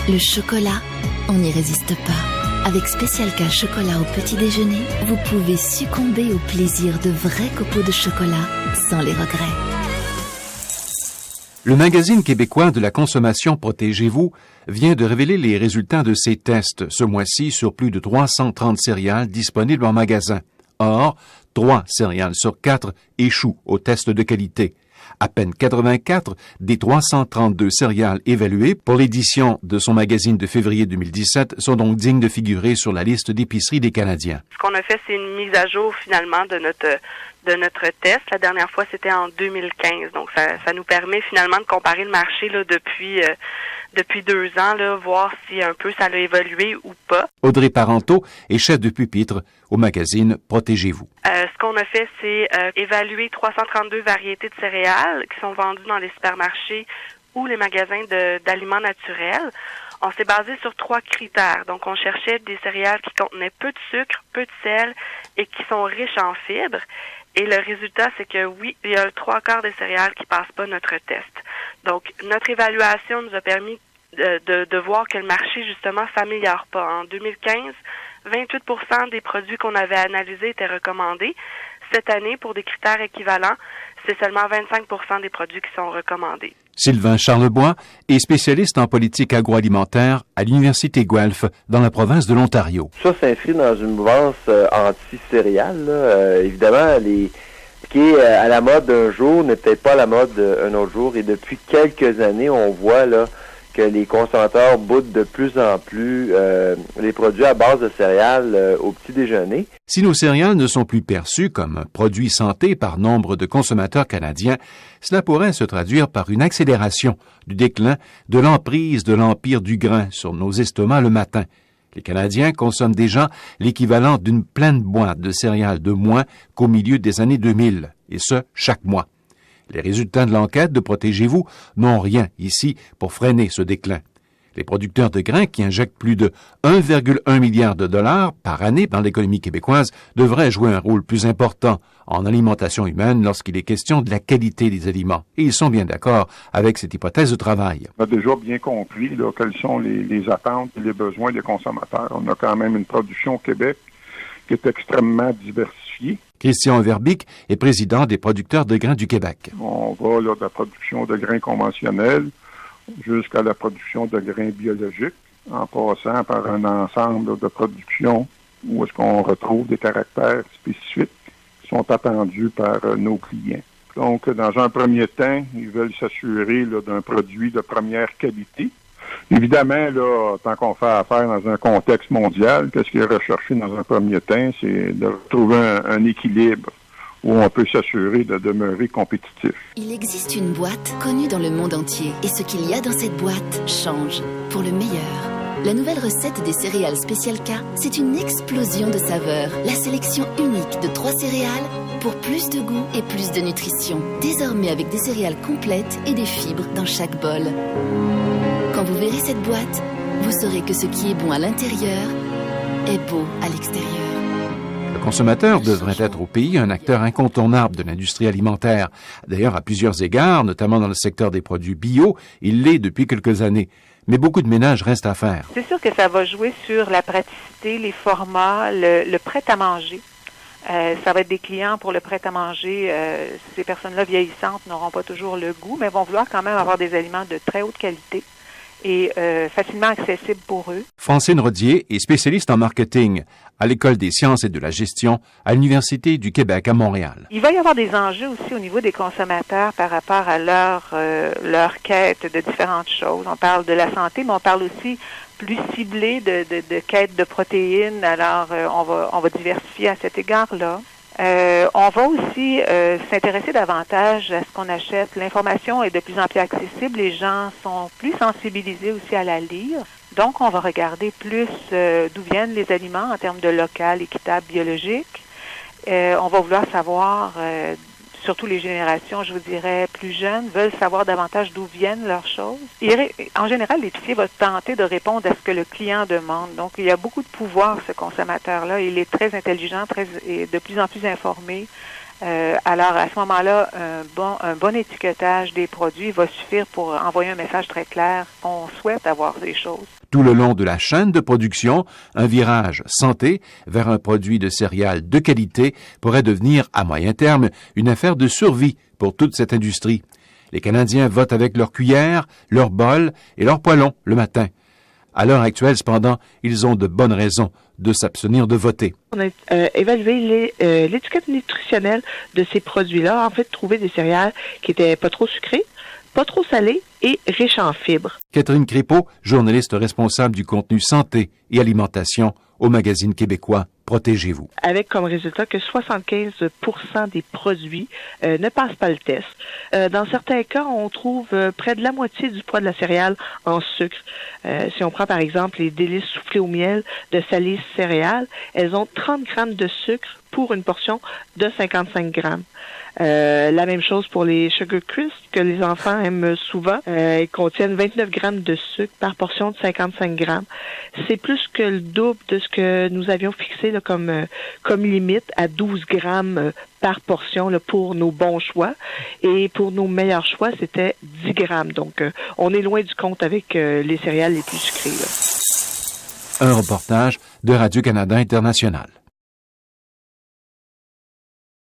Le chocolat, on n'y résiste pas. Avec Spécial K chocolat au petit déjeuner, vous pouvez succomber au plaisir de vrais copeaux de chocolat sans les regrets. Le magazine québécois de la consommation Protégez-vous vient de révéler les résultats de ses tests ce mois-ci sur plus de 330 céréales disponibles en magasin. Or, 3 céréales sur 4 échouent au test de qualité. À peine 84 des 332 céréales évaluées pour l'édition de son magazine de février 2017 sont donc dignes de figurer sur la liste d'épicerie des Canadiens. Ce qu'on a fait, c'est une mise à jour finalement de notre test. La dernière fois, c'était en 2015. Donc, ça nous permet finalement de comparer le marché là, depuis 2 ans, là, voir si un peu ça a évolué ou pas. Audrey Parenteau est chef de pupitre au magazine Protégez-vous. Ce qu'on a fait, c'est évaluer 332 variétés de céréales qui sont vendues dans les supermarchés ou les magasins d'aliments naturels. On s'est basé sur 3 critères. Donc, on cherchait des céréales qui contenaient peu de sucre, peu de sel et qui sont riches en fibres. Et le résultat, c'est que oui, il y a le 3/4 des céréales qui passent pas notre test. Donc, notre évaluation nous a permis de voir que le marché, justement, s'améliore pas. En 2015, 28% des produits qu'on avait analysés étaient recommandés. Cette année, pour des critères équivalents, c'est seulement 25% des produits qui sont recommandés. Sylvain Charlebois est spécialiste en politique agroalimentaire à l'Université Guelph, dans la province de l'Ontario. Ça s'inscrit dans une mouvance anti-céréale. Évidemment, ce qui est à la mode d'un jour n'est peut-être pas à la mode un autre jour. Et depuis quelques années, on voit là que les consommateurs boudent de plus en plus les produits à base de céréales au petit déjeuner. Si nos céréales ne sont plus perçues comme un produit santé par nombre de consommateurs canadiens, cela pourrait se traduire par une accélération du déclin de l'emprise de l'empire du grain sur nos estomacs le matin. Les Canadiens consomment déjà l'équivalent d'une pleine boîte de céréales de moins qu'au milieu des années 2000, et ce, chaque mois. Les résultats de l'enquête de Protégez-vous n'ont rien ici pour freiner ce déclin. Les producteurs de grains qui injectent plus de 1,1 milliard de dollars par année dans l'économie québécoise devraient jouer un rôle plus important en alimentation humaine lorsqu'il est question de la qualité des aliments. Et ils sont bien d'accord avec cette hypothèse de travail. On a déjà bien compris là, quelles sont les attentes et les besoins des consommateurs. On a quand même une production au Québec qui est extrêmement diversifiée. Christian Verbic est président des producteurs de grains du Québec. On va là, de la production de grains conventionnels jusqu'à la production de grains biologiques, en passant par un ensemble là, de productions où est-ce qu'on retrouve des caractères spécifiques qui sont attendus par nos clients. Donc, dans un premier temps, ils veulent s'assurer là, d'un produit de première qualité. Évidemment, là, tant qu'on fait affaire dans un contexte mondial, qu'est-ce qui est recherché dans un premier temps, c'est de trouver un équilibre où on peut s'assurer de demeurer compétitif. Il existe une boîte connue dans le monde entier et ce qu'il y a dans cette boîte change pour le meilleur. La nouvelle recette des céréales Spécial K, c'est une explosion de saveurs. La sélection unique de 3 céréales pour plus de goût et plus de nutrition. Désormais avec des céréales complètes et des fibres dans chaque bol. Quand vous verrez cette boîte, vous saurez que ce qui est bon à l'intérieur est beau à l'extérieur. Le consommateur devrait être au pays un acteur incontournable de l'industrie alimentaire. D'ailleurs, à plusieurs égards, notamment dans le secteur des produits bio, il l'est depuis quelques années. Mais beaucoup de ménage reste à faire. C'est sûr que ça va jouer sur la praticité, les formats, le prêt-à-manger. Ça va être des clients pour le prêt-à-manger. Ces personnes-là vieillissantes n'auront pas toujours le goût, mais vont vouloir quand même avoir des aliments de très haute qualité et facilement accessibles pour eux. Francine Rodier est spécialiste en marketing à l'École des sciences et de la gestion à l'Université du Québec à Montréal. Il va y avoir des enjeux aussi au niveau des consommateurs par rapport à leur quête de différentes choses. On parle de la santé, mais on parle aussi plus ciblé de quête de protéines. Alors, on va diversifier à cet égard-là. On va aussi s'intéresser davantage à ce qu'on achète. L'information est de plus en plus accessible. Les gens sont plus sensibilisés aussi à la lire. Donc, on va regarder plus d'où viennent les aliments en termes de local, équitable, biologique. On va vouloir savoir, surtout les générations, je vous dirais, plus jeunes, veulent savoir davantage d'où viennent leurs choses. En général, l'épicier va tenter de répondre à ce que le client demande. Donc, il y a beaucoup de pouvoir, ce consommateur-là. Il est très intelligent, et de plus en plus informé Alors, à ce moment-là, un bon étiquetage des produits va suffire pour envoyer un message très clair. On souhaite avoir ces choses. Tout le long de la chaîne de production, un virage santé vers un produit de céréales de qualité pourrait devenir, à moyen terme, une affaire de survie pour toute cette industrie. Les Canadiens votent avec leur cuillère, leur bol et leur poêlon le matin. À l'heure actuelle, cependant, ils ont de bonnes raisons de s'abstenir de voter. On a évalué l'étiquette nutritionnelle de ces produits-là, en fait, trouver des céréales qui étaient pas trop sucrées, pas trop salées et riches en fibres. Catherine Crépeau, journaliste responsable du contenu santé et alimentation au magazine québécois Protégez-vous. Avec comme résultat que 75% des produits ne passent pas le test. Dans certains cas, on trouve près de la moitié du poids de la céréale en sucre. Si on prend par exemple les délices soufflées au miel de Salise Céréales, elles ont 30 grammes de sucre pour une portion de 55 grammes. La même chose pour les Sugar Crisp que les enfants aiment souvent. Ils contiennent 29 grammes de sucre par portion de 55 grammes. C'est plus que le double de ce que nous avions fixé là, comme limite à 12 grammes par portion là, pour nos bons choix. Et pour nos meilleurs choix, c'était 10 grammes. Donc, on est loin du compte avec les céréales les plus sucrées. Là. Un reportage de Radio-Canada International.